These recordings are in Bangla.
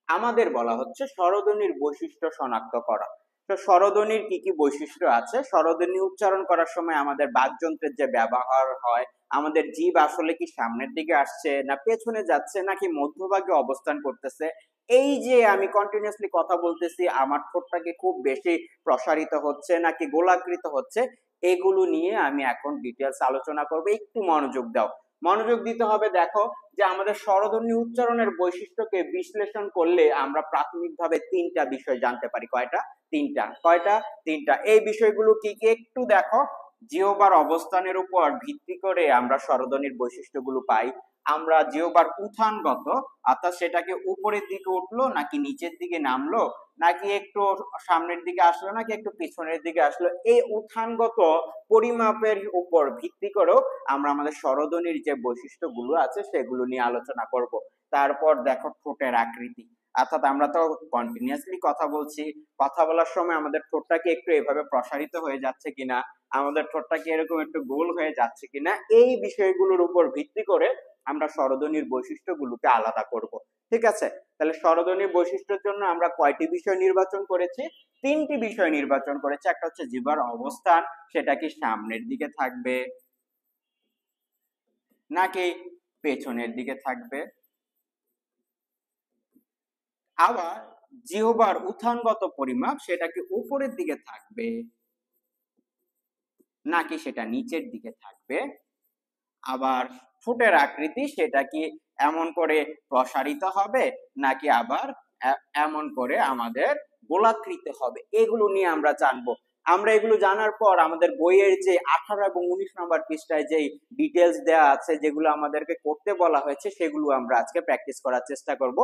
আমাদের বলা হচ্ছে স্বরধ্বনির বৈশিষ্ট্য শনাক্ত করা। তো স্বরধ্বনির কি কি বৈশিষ্ট্য আছে, স্বরধ্বনি উচ্চারণ করার সময় আমাদের বাকযন্ত্রের যে ব্যবহার হয়, আমাদের জিভ আসলে কি সামনের দিকে আসছে না পেছনে যাচ্ছে নাকি মধ্যভাগে অবস্থান করতেছে, এই যে আমি কন্টিনিউয়াসলি কথা বলতেছি আমার ঠোঁটটাকে খুব বেশি প্রসারিত হচ্ছে নাকি গোলাকৃত হচ্ছে, এগুলো নিয়ে আমি এখন ডিটেলস আলোচনা করব। একটু মনোযোগ দাও, মনোযোগ দিতে হবে। দেখো যে আমাদের স্বরধ্বনি উচ্চারণের বৈশিষ্ট্যকে বিশ্লেষণ করলে আমরা প্রাথমিকভাবে তিনটা বিষয় জানতে পারি। কয়টা? তিনটা। কয়টা? তিনটা। এই বিষয়গুলো কি কি একটু দেখো। জিহ্বার অবস্থানের উপর ভিত্তি করে আমরা স্বরধ্বনির বৈশিষ্ট্যগুলো পাই। আমরা জিহ্বার উত্থানগত, অর্থাৎ সেটাকে উপরের দিকে উঠলো নাকি নিচের দিকে নামলো নাকি একটু সামনের দিকে আসলো নাকি একটু পিছনের দিকে আসলো, এই উত্থানগত পরিমাপের উপর ভিত্তি করেও আমরা আমাদের স্বরধ্বনির যে বৈশিষ্ট্যগুলো আছে সেগুলো নিয়ে আলোচনা করব। তারপর দেখো ঠোঁটের আকৃতি, অর্থাৎ আমরা তো কন্টিনিউয়াসলি কথা বলছি, কথা বলার সময় আমাদের ঠোঁটটা কি একটু এভাবে প্রসারিত হয়ে যাচ্ছে কিনা, আমাদের ঠোঁটটা কি এরকম একটু গোল হয়ে যাচ্ছে কিনা, এই বিষয়গুলোর উপর ভিত্তি করে আমরা স্বরধ্বনির বৈশিষ্ট্যগুলোকে আলাদা করব। ঠিক আছে? তাহলে স্বরধ্বনির বৈশিষ্ট্যের জন্য আমরা কয়টি বিষয় নির্বাচন করেছি? তিনটি বিষয় নির্বাচন করেছি। একটা হচ্ছে জিহ্বার অবস্থান, সেটা কি সামনের দিকে থাকবে নাকি পেছনের দিকে থাকবে, আবার জিহ্বার উত্থানগত পরিমাপ সেটা কি উপরের দিকে থাকবে নাকি সেটা নিচের দিকে থাকবে, আবার ঠোঁটের আকৃতি সেটা কি এমন করে প্রসারিত হবে নাকি আবার এমন করে আমাদের গোলাকৃত হবে, এগুলো নিয়ে আমরা জানবো। আমরা এগুলো জানার পর আমাদের বইয়ের যে 18 এবং 19 নম্বর পৃষ্ঠায় যে ডিটেলস দেওয়া আছে, যেগুলো আমাদেরকে করতে বলা হয়েছে, সেগুলো আমরা আজকে প্র্যাকটিস করার চেষ্টা করব।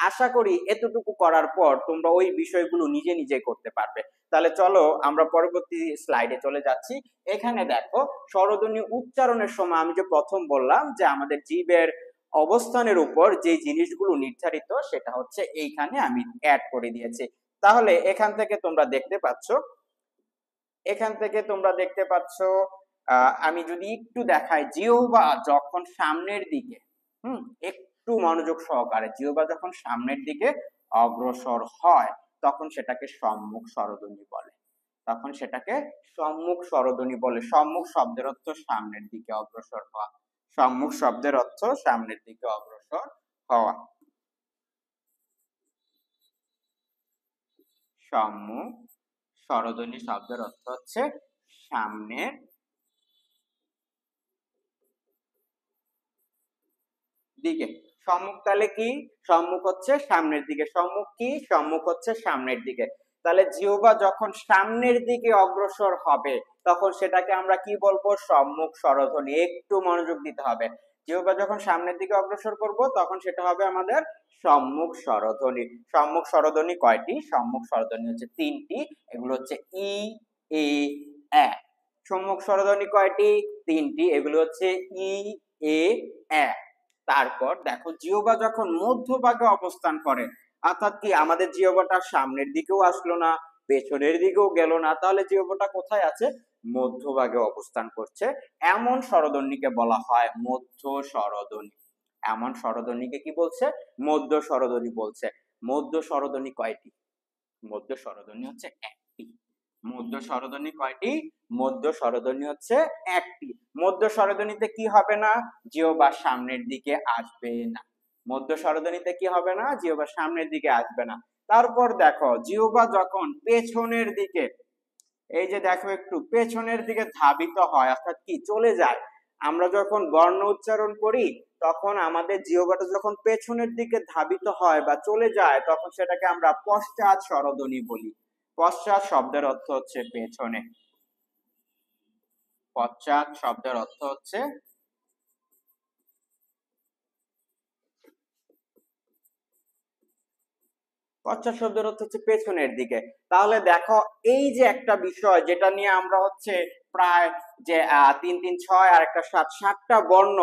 আশা করি এতটুকু করার পর তোমরা ওই বিষয়গুলো নিজে নিজে করতে পারবে। তাহলে চলো আমরা পরবর্তী স্লাইডে চলে যাচ্ছি। এখানে দেখো স্বরধ্বনি উচ্চারণের সময় আমি যে প্রথম বললাম যে আমাদের জিভের অবস্থানের উপর যে জিনিসগুলো নির্ধারিত সেটা হচ্ছে এইখানে আমি অ্যাড করে দিয়েছি। তাহলে এখান থেকে তোমরা দেখতে পাচ্ছ, এখান থেকে তোমরা দেখতে পাচ্ছ আমি যদি একটু দেখাই, জিহ্বা যখন সামনের দিকে, একটু মনোযোগ সহকারে, জিহ্বা যখন সামনের দিকে অগ্রসর হয় তখন সেটাকে সম্মুখ স্বরধ্বনি বলে। তখন সেটাকে সম্মুখ স্বরধ্বনি বলে। সম্মুখ শব্দের অর্থ সামনের দিকে অগ্রসর হওয়া। সম্মুখ শব্দের অর্থ সামনের দিকে অগ্রসর হওয়া। সম্মুখ স্বরধ্বনি শব্দের অর্থ হচ্ছে সামনের দিকে। সম্মুখ তাহলে কি? সম্মুখ হচ্ছে সামনের দিকে। সম্মুখ কি? সম্মুখ হচ্ছে সামনের দিকে। তাহলে জিহ্বা যখন সামনের দিকে অগ্রসর হবে তখন সেটাকে আমরা কি বলবো? সম্মুখ স্বরধ্বনি। একটু মনোযোগ দিতে হবে। জিহ্বা যখন সামনের দিকে অগ্রসর করব তখন সেটা হবে আমাদের সম্মুখ স্বরধ্বনি। সম্মুখ স্বরধ্বনি কয়টি? সম্মুখ স্বরধ্বনি হচ্ছে তিনটি। এগুলো হচ্ছে ই, এ, এ। সম্মুখ স্বরধ্বনি কয়টি? তিনটি। এগুলো হচ্ছে ই, এ, এ। তারপর দেখো জিহ্বা যখন মধ্যভাগে অবস্থান করে, অর্থাৎ কি আমাদের জিহ্বাটা সামনের দিকেও আসলো না পেছনের দিকেও গেল না, তাহলে জিহ্বাটা কোথায় আছে? মধ্যভাগে অবস্থান করছে, এমন স্বরধ্বনিকে বলা হয় মধ্য স্বরধ্বনি। এমন স্বরধ্বনিকে কি বলছে? মধ্য স্বরধ্বনি বলছে। মধ্য স্বরধ্বনি কয়টি? মধ্য স্বরধ্বনি হচ্ছে একটি। মধ্য স্বরধ্বনি কয়টি? মধ্য স্বরধ্বনি হচ্ছে একটি। মধ্য স্বরধ্বনিতে কি হবে না? জিহ্বা সামনের দিকে আসবে না। মধ্য স্বরধ্বনিতে কি হবে না? জিহ্বা সামনের দিকে আসবে না। তারপর দেখো জিহ্বা যখন পেছনের দিকে, এই যে দেখো একটু পেছনের দিকে ধাবিত হয়, অর্থাৎ কি চলে যায়, আমরা যখন বর্ণ উচ্চারণ করি তখন আমাদের জিহ্বাটা যখন পেছনের দিকে ধাবিত হয় বা চলে যায় তখন সেটাকে আমরা পশ্চাৎ স্বরধ্বনি বলি। পশ্চাৎ শব্দের অর্থ হচ্ছে পেছনে। পশ্চাৎ শব্দের অর্থ হচ্ছে পশ্চাৎ শব্দের অর্থ হচ্ছে পেছনের দিকে। তাহলে দেখো এই যে একটা বিষয় যেটা নিয়ে আমরা হচ্ছে প্রায় যে 3 3 6 আর একটা 7, 7টা বর্ণ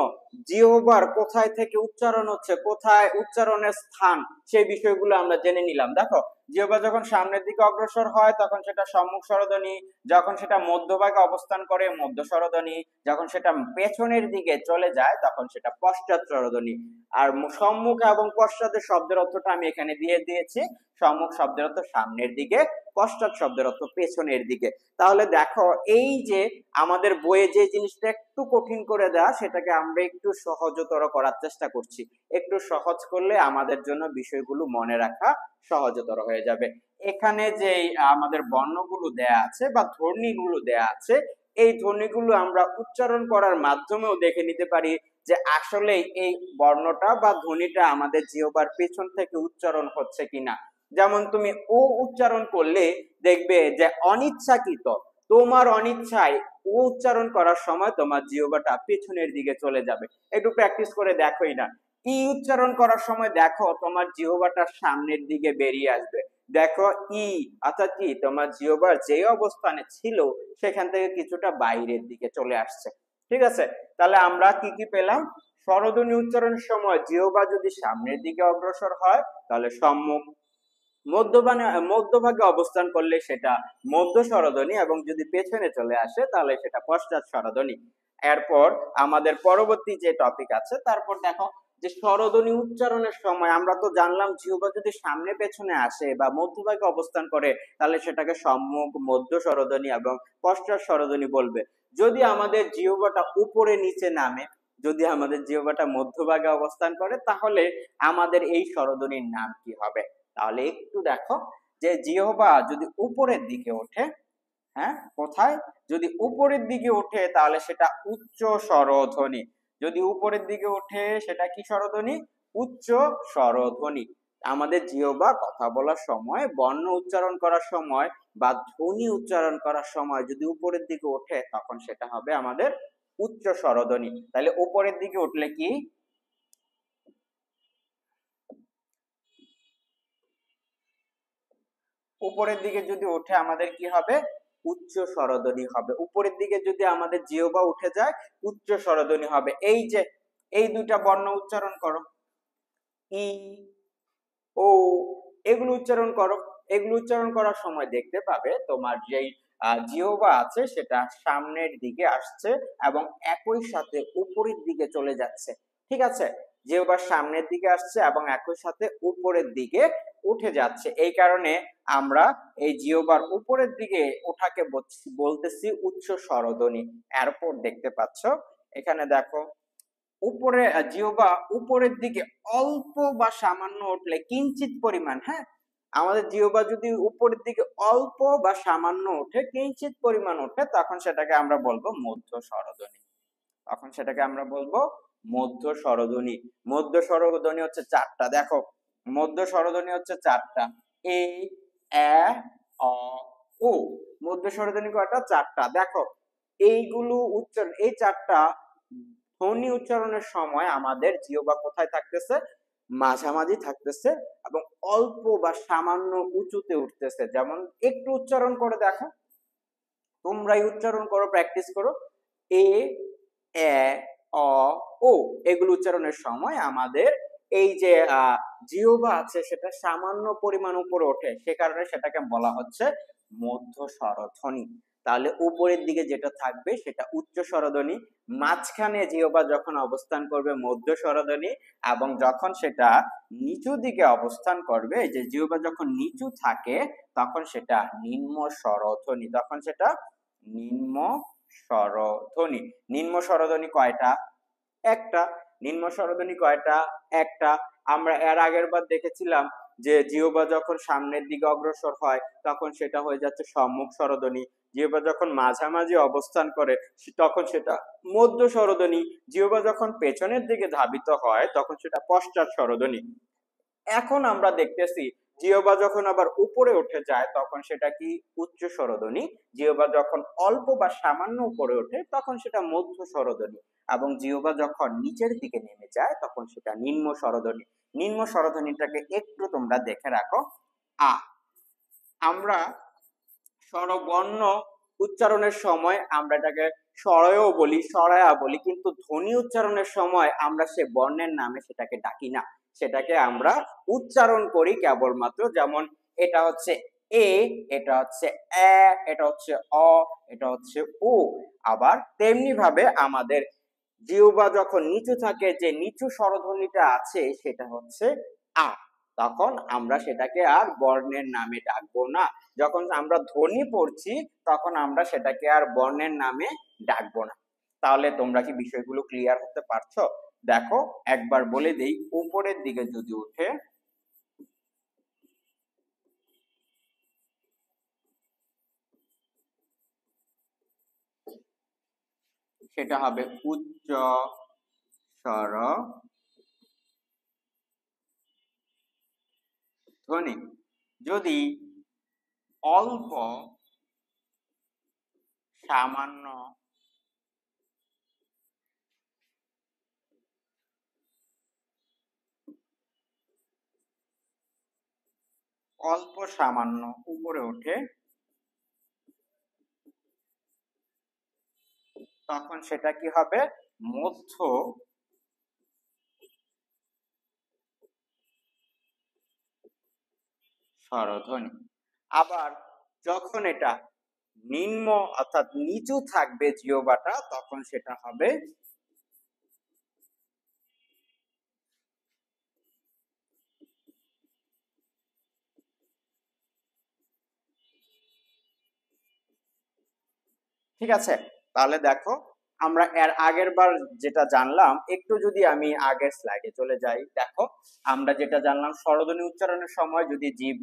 জিহ্বার কোথায় থেকে উচ্চারণ হচ্ছে, কোথায় উচ্চারণের স্থান, সেই বিষয়গুলো আমরা জেনে নিলাম। দেখো, জিহ্বা যখন সামনের দিকে অগ্রসর হয় তখন সেটা সম্মুখ স্বরধ্বনি, যখন সেটা মধ্যভাগে অবস্থান করে মধ্য স্বরধ্বনি, যখন সেটা পেছনের দিকে চলে যায় তখন সেটা পশ্চাৎ স্বরধ্বনি। আর সম্মুখ এবং পশ্চাতের শব্দের অর্থটা আমি এখানে দিয়ে দিয়েছি। সম্মুখ শব্দের অর্থ সামনের দিকে, পশ্চাৎ শব্দের অর্থ পেছনের দিকে। তাহলে দেখো, এই যে আমাদের বইয়ে যে জিনিসটা একটু কঠিন করে দেওয়া, সেটাকে আমরা একটু সহজতর করার চেষ্টা করছি। একটু সহজ করলে আমাদের জন্য বিষয়গুলো মনে রাখা সহজতর হয়ে যাবে। এখানে যে আমাদের বর্ণগুলো দেয়া আছে বা ধ্বনিগুলো দেয়া আছে, এই ধ্বনিগুলো আমরা উচ্চারণ করার মাধ্যমেও দেখে নিতে পারি যে আসলে এই বর্ণটা বা ধ্বনিটা আমাদের জিহ্বার পেছন থেকে উচ্চারণ হচ্ছে কিনা। যেমন তুমি ও উচ্চারণ করলে দেখবে যে অনিচ্ছাকৃত, তোমার অনিচ্ছায় ও উচ্চারণ করার সময় তোমার জিহ্বাটা পেছনের দিকে চলে যাবে। একটু প্র্যাকটিস করে দেখোই না। ই উচ্চারণ করার সময় দেখো তোমার জিহ্বাটা সামনের দিকে বেরিয়ে আসবে। দেখো, ই অর্থাৎ কি তোমার জিহ্বার যে অবস্থানে ছিল সেখান থেকে কিছুটা বাইরের দিকে চলে আসছে। ঠিক আছে, তাহলে আমরা কি কি পেলাম? স্বরধ্বনি উচ্চারণের সময় জিহ্বা যদি সামনের দিকে অগ্রসর হয় তাহলে সম্মুখ, মধ্যভাগে অবস্থান করলে সেটা মধ্য স্বরধ্বনি, এবং যদি পেছনে চলে আসে তাহলে সেটা পশ্চাৎ স্বরধ্বনি। এরপর আমাদের পরবর্তী যে টপিক আছে, তারপর দেখো যে স্বরধ্বনি উচ্চারণের সময় আমরা তো জানলাম জিহ্বা যদি সামনে পেছনে আসে বা মধ্যভাগে অবস্থান করে তাহলে সেটাকে সম্মুখ, মধ্য স্বরধ্বনি এবং পশ্চাৎ স্বরধ্বনি বলবে। যদি আমাদের জিহ্বাটা উপরে নিচে নামে, যদি আমাদের জিহ্বাটা মধ্যভাগে অবস্থান করে, তাহলে আমাদের এই স্বরধ্বনির নাম কি হবে? তাহলে একটু দেখো যে জিহ্বা যদি উপরের দিকে ওঠে, হ্যাঁ কোথায়, যদি উপরের দিকে ওঠে তাহলে সেটা উচ্চ স্বরধ্বনি। যদি উপরের দিকে ওঠে সেটা কি স্বরধ্বনি? উচ্চ স্বরধ্বনি। আমাদের জিহ্বা কথা বলার সময়, বর্ণ উচ্চারণ করার সময় বা ধ্বনি উচ্চারণ করার সময় যদি উপরের দিকে ওঠে তখন সেটা হবে আমাদের উচ্চ স্বরধ্বনি। তাহলে উপরের দিকে উঠলে কি? উপরের দিকে যদি ওঠে আমাদের কি হবে? উচ্চ স্বরধ্বনি হবে। উপরের দিকে যদি আমাদের জিহ্বা উঠে যায় উচ্চ স্বরধ্বনি হবে। এই যে এই দুইটা বর্ণ উচ্চারণ করো, ই, ও, এগুলো উচ্চারণ করো। এগুলো উচ্চারণ করার সময় দেখতে পাবে তোমার যেই জিহ্বা আছে সেটা সামনের দিকে আসছে এবং একই সাথে উপরের দিকে চলে যাচ্ছে। ঠিক আছে, জিহ্বা সামনের দিকে আসছে এবং একই সাথে উপরের দিকে উঠে যাচ্ছে। এই কারণে আমরা এই জিহ্বার উপরের দিকে ওঠাকে বলতেছি উচ্চ স্বরধ্বনি। এরপর দেখতে পাচ্ছ এখানে দেখো, উপরে জিহ্বা উপরের দিকে অল্প বা সামান্য উঠলে, কিঞ্চিত পরিমাণ, হ্যাঁ, আমাদের জিহ্বা যদি উপরের দিকে অল্প বা সামান্য ওঠে, কিঞ্চিত পরিমাণ ওঠে, তখন সেটাকে আমরা বলবো মধ্য স্বরধ্বনি। তখন সেটাকে আমরা বলবো মধ্য স্বরধ্বনি। মধ্য স্বরধ্বনি হচ্ছে 4টা। দেখো, মধ্য স্বরধ্বনি হচ্ছে 4টা। এ, এ, অ, ও। মধ্য স্বরধ্বনি কয়টা? 4টা। দেখো, এইগুলো উচ্চারণ, এই 4টা ধ্বনি উচ্চারণের সময় আমাদের জিহ্বা কোথায় থাকতেছে? মাঝামাঝি থাকতেছে এবং অল্প বা সামান্য উঁচুতে উঠতেছে। যেমন একটু উচ্চারণ করে দেখো, তোমরাই উচ্চারণ করো, প্র্যাকটিস করো। এ, এ, অ, ও, এগুলো উচ্চারণের সময় আমাদের এই যে জিহ্বা আছে সেটা সামান্য পরিমাণ উপরে ওঠে, সে কারণে সেটাকে বলা হচ্ছে মধ্য স্বরধ্বনি। তাহলে উপরের দিকে যেটা থাকবে সেটা উচ্চ স্বরধ্বনি, মাঝখানে জিহ্বা যখন অবস্থান করবে মধ্য স্বরধ্বনি, এবং যখন সেটা নিচু দিকে অবস্থান করবে, এই যে জিহ্বা যখন নিচু থাকে তখন সেটা নিম্ন স্বরধ্বনি। তখন সেটা নিম্ন স্বরধ্বনি। নিম্ন স্বরধ্বনি কয়টা? একটা। নিম্ন স্বরধ্বনি কয়টা? একটা। আমরা এর আগের বার দেখেছিলাম যে জিহ্বা যখন সামনের দিকে অগ্রসর হয় তখন সেটা হয়ে যাচ্ছে সম্মুখ স্বরধ্বনি। জিহ্বা যখন মাঝামাঝি অবস্থান করে তখন সেটা মধ্য স্বরধ্বনি। জিহ্বা যখন পেছনের দিকে ধাবিত হয় তখন সেটা পশ্চাৎ স্বরধ্বনি। এখন আমরা দেখতেছি জিহ্বা যখন আবার উপরে উঠে যায় তখন সেটা কি? উচ্চ স্বরধ্বনি। জিহ্বা যখন অল্প বা সামান্য উপরে ওঠে তখন সেটা মধ্য স্বরধ্বনি, এবং জিহ্বা যখন নিচের দিকে নেমে যায় তখন সেটা নিম্ন স্বরধ্বনি। নিম্ন স্বরধ্বনিটাকে একটু তোমরা দেখে রাখো। আ, আমরা স্বরবর্ণ উচ্চারণের সময় আমরা এটাকে স্বরও বলি, সরায়া বলি, কিন্তু ধ্বনি উচ্চারণের সময় আমরা সে বর্ণের নামে সেটাকে ডাকি না, সেটাকে আমরা উচ্চারণ করি কেবলমাত্র। যেমন এটা হচ্ছে এ, এটা হচ্ছে এ, এটা হচ্ছে অ, এটা হচ্ছে উ। আবার তেমনি ভাবে আমাদের জিহ্বা যখন নিচু থাকে, যে নিচু স্বরধ্বনিটা আছে সেটা হচ্ছে আ, তখন আমরা সেটাকে আর বর্ণের নামে ডাকবো না। যখন আমরা ধ্বনি পড়ছি তখন আমরা সেটাকে আর বর্ণের নামে ডাকবো না। তাহলে তোমরা কি বিষয়গুলো ক্লিয়ার হতে পারছো? দেখো একবার বলে দেই, উপরের দিকে যদি উঠে সেটা হবে উচ্চ স্বর ধ্বনি। যদি অল্প সামান্য অল্প সামান্য উপরে ওঠে তখন সেটা কি হবে? মধ্য স্বরধ্বনি। আবার যখন এটা নিম্ন অর্থাৎ নিচু থাকবে জিহ্বাটা, তখন সেটা হবে ঠিক আছে। তাহলে দেখো আমরা এর আগের বার যেটা জানলাম, একটু যদি আমি আগের স্লাইডে চলে যাই, দেখো আমরা যেটা জানলাম স্বরধ্বনি উচ্চারণের সময় যদি জিভ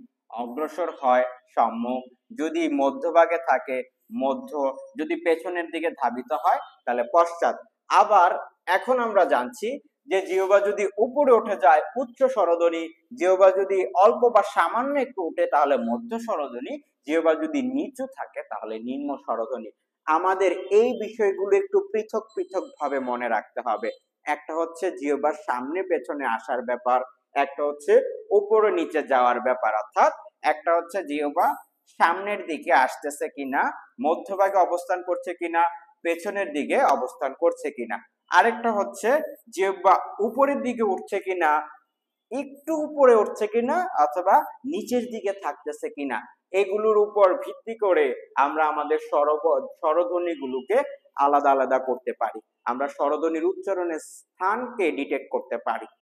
অগ্রসর হয় সম্মুখ, যদি মধ্যভাগে থাকে মধ্য, যদি পেছনের দিকে ধাবিত হয় তাহলে পশ্চাৎ। আবার এখন আমরা জানছি যে জিহ্বা যদি উপরে উঠে যায় উচ্চ স্বরধ্বনি, জিহ্বা যদি অল্প বা সামান্য একটু উঠে তাহলে মধ্য স্বরধ্বনি, জিহ্বা যদি নিচু থাকে তাহলে নিম্ন স্বরধ্বনি। আমাদের এই বিষয়গুলো একটু পৃথক পৃথক ভাবে মনে রাখতে হবে। একটা হচ্ছে জিহ্বার সামনে পেছনে আসার ব্যাপার, একটা হচ্ছে উপরে নিচে যাওয়ার ব্যাপার। অর্থাৎ একটা হচ্ছে জিহ্বা সামনের দিকে আসতেছে কিনা, মধ্যভাগে অবস্থান করছে কিনা, পেছনের দিকে অবস্থান করছে কিনা। আরেকটা হচ্ছে জিহ্বা উপরের দিকে উঠছে কিনা, একটু উপরে উঠছে কিনা, অথবা নিচের দিকে থাকতেছে কিনা। এগুলোর উপর ভিত্তি করে আমরা আমাদের স্বরধ্বনি গুলোকে আলাদা আলাদা করতে পারি, আমরা স্বরধ্বনির উচ্চারণের স্থানকে ডিটেক্ট করতে পারি।